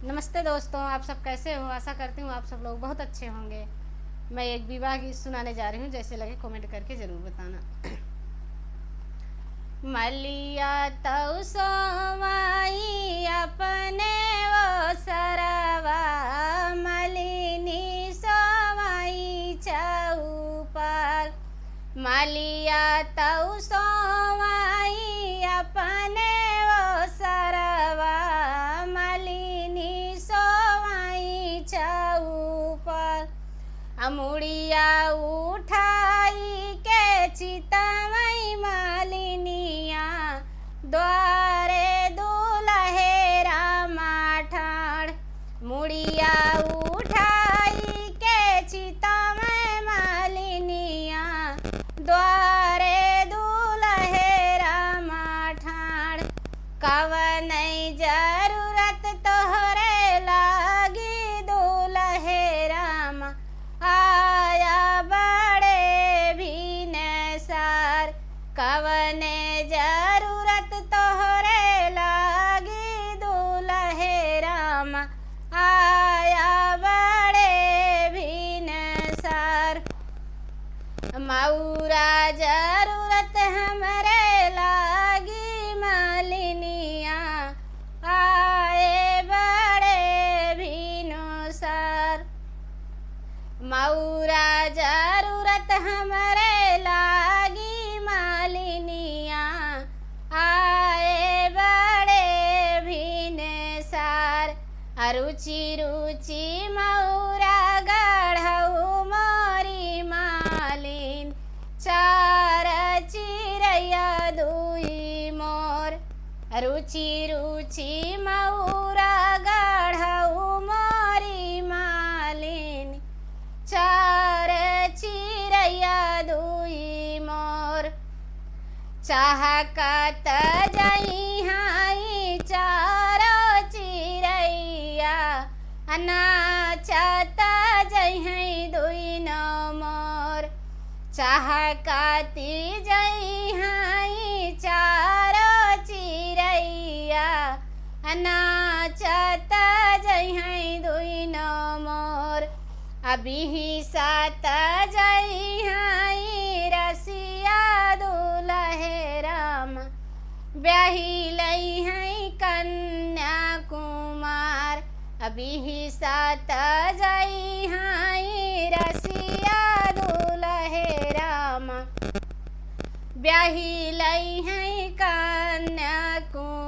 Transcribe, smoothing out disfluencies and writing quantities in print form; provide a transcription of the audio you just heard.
नमस्ते दोस्तों, आप सब कैसे हो। आशा करती हूँ आप सब लोग बहुत अच्छे होंगे। मैं एक विवाह गीत सुनाने जा रही हूँ, जैसे लगे कमेंट करके ज़रूर बताना। मलिया तऊ सोमाई अपने वो सरवा, मलिनी सोमाई चौपाल। मलिया तऊ सोमाई अपने वो सरवा, मलिनी सोमाई चौपाल। अमुड़िया उठाई के चितमई मालिनिया, द्वारे दुलहे रामा ठाड़। मुड़िया उठाई के चितमई मालिनिया, द्वारे दुलहे रामा ठाड़। कवन जरूरत तोहरे लागी दुलहे रामा, आया बड़े भीन सार। कवन जरूरत तोहरे लागी दुलहे रामा, आया बड़े भीन सार। मऊरा जरूरत हमरे लागी मालिनिया, आए बड़े भीनो सार। मऊरा जरूरत हमरे लागी मालिनिया, आए बड़े भीने सार। रुचि रुचि मऊरा गढ़ऊ मोरी मालिन, चार चिरैया दुई मोर। रुचि रुचि मऊरा गढ़ऊ मोरी मालिन, चार चिरैया दुई मोर। चाहकत जई हाई चारो चिरैया, नाचत जई हैं दुई नो मोर। चाहकती जई हाई चारो चिरैया, नाचत जई हैं दुई नो मोर। अभी ही सात जई हाई रसिया दुलहे राम, ब्याही लई हैं कन्या कुमार। अभी ही सात जई हाई रसिया दुलहे राम, ब्याही लई हैं कन्या कुमार।